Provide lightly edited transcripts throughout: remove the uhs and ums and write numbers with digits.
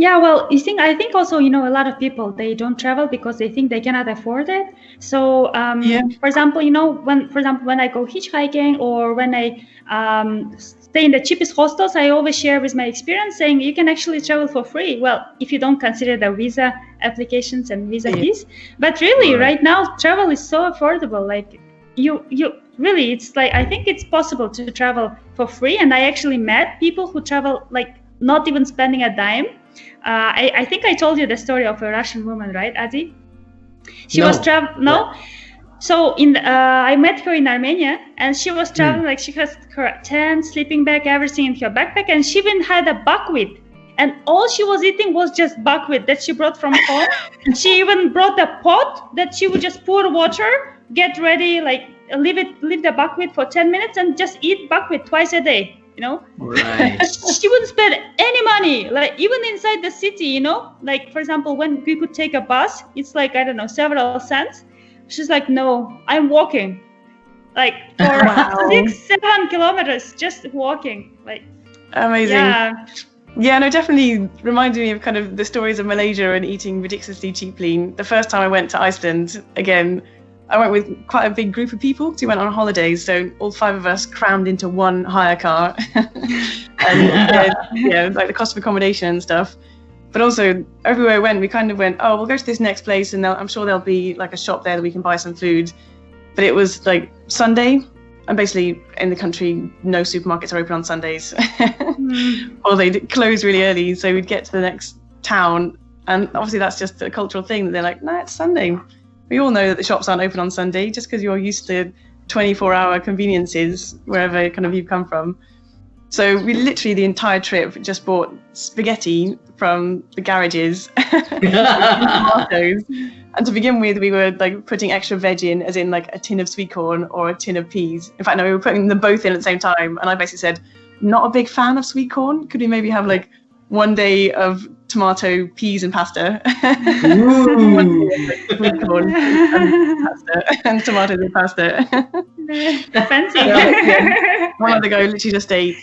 Yeah, well, I think also, a lot of people, they don't travel because they think they cannot afford it. So, Yeah. for example, when I go hitchhiking or when I stay in the cheapest hostels, I always share with my experience saying you can actually travel for free. Well, if you don't consider the visa applications and visa fees, but really right now travel is so affordable. Like you really, it's like, I think it's possible to travel for free. And I actually met people who travel like not even spending a dime. I think I told you the story of a Russian woman, right, Ady? She was traveling. No. Yeah. So I met her in Armenia, and she was traveling like she has her tent, sleeping bag, everything in her backpack, and she even had a buckwheat, and all she was eating was just buckwheat that she brought from home. She even brought a pot that she would just pour water, get ready, like leave the buckwheat for 10 minutes, and just eat buckwheat twice a day. Right. She wouldn't spend any money, like even inside the city, like for example, when we could take a bus, it's like, I don't know, several cents. She's like, no, I'm walking, like for 6-7 kilometers, just walking. Like amazing. Yeah, no, definitely reminds me of kind of the stories of Malaysia and eating ridiculously cheaply. The first time I went to Iceland, again, I went with quite a big group of people because we went on holidays. So all 5 of us crammed into one hire car, and like the cost of accommodation and stuff. But also everywhere I went, we kind of went, oh, we'll go to this next place, and I'm sure there'll be like a shop there that we can buy some food. But it was like Sunday, and basically in the country, no supermarkets are open on Sundays, or they close really early. So we'd get to the next town, and obviously that's just a cultural thing that they're like, no, it's Sunday. We all know that the shops aren't open on Sunday just because you're used to 24-hour conveniences wherever kind of you've come from. So we literally the entire trip just bought spaghetti from the garages, tomatoes. And to begin with, we were like putting extra veg in, as in like a tin of sweet corn or a tin of peas. In fact, no, we were putting them both in at the same time. And I basically said, not a big fan of sweet corn. Could we maybe have like one day of tomato, peas and pasta? Sweet corn and pasta, and tomatoes and pasta. Fancy. One other guy literally just ate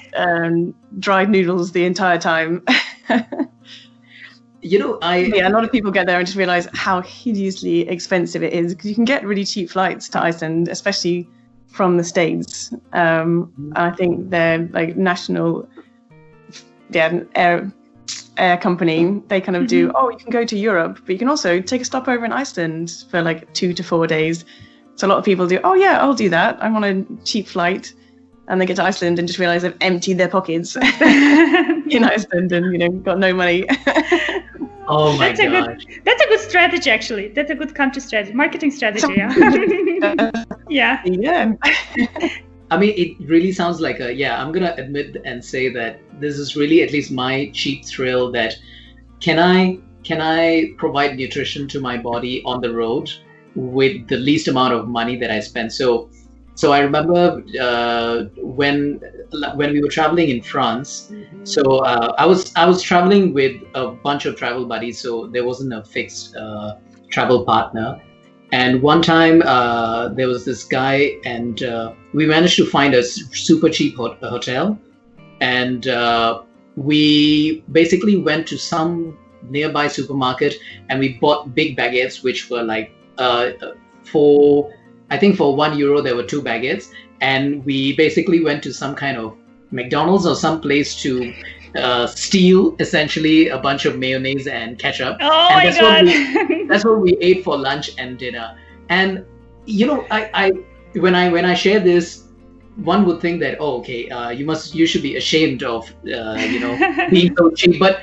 dried noodles the entire time. A lot of people get there and just realize how hideously expensive it is, because you can get really cheap flights to Iceland, especially from the States. I think their like national air company, they kind of do, you can go to Europe, but you can also take a stopover in Iceland for like 2 to 4 days. So a lot of people do, I'll do that. I'm on a cheap flight. And they get to Iceland and just realize they've emptied their pockets in Iceland and, got no money. Oh my God. That's a good strategy, actually. That's a good country strategy, marketing strategy. Yeah. I mean, it really sounds like I'm going to admit and say that this is really at least my cheap thrill, that can I provide nutrition to my body on the road with the least amount of money that I spend. So I remember when we were traveling in France. So I was traveling with a bunch of travel buddies. So there wasn't a fixed travel partner. And one time there was this guy, and we managed to find a super cheap hotel. And we basically went to some nearby supermarket, and we bought big baguettes, which were like for €1 there were 2 baguettes, and we basically went to some kind of McDonald's or some place to steal essentially a bunch of mayonnaise and ketchup. That's what we ate for lunch and dinner. And when I share this, one would think that you should be ashamed of being so cheap, but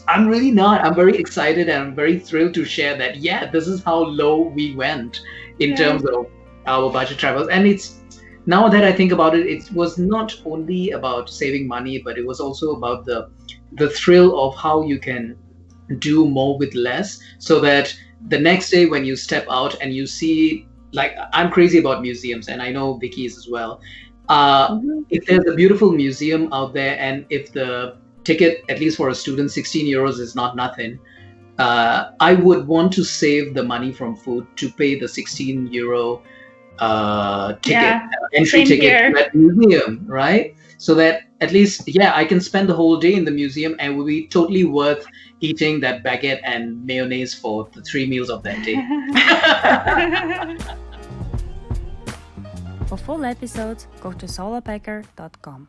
I'm really not. I'm very excited and I'm very thrilled to share that this is how low we went in terms of our budget travels. And it's, now that I think about it, it was not only about saving money, but it was also about the thrill of how you can do more with less, so that the next day when you step out and you see, like, I'm crazy about museums, and I know Vicky is as well. If there's a beautiful museum out there, and if the ticket, at least for a student, €16 is not nothing, I would want to save the money from food to pay the €16 ticket, entry ticket to that museum, right? so that at least, yeah, I can spend the whole day in the museum and it will be totally worth eating that baguette and mayonnaise for the 3 meals of that day. For full episodes, go to solopacker.com.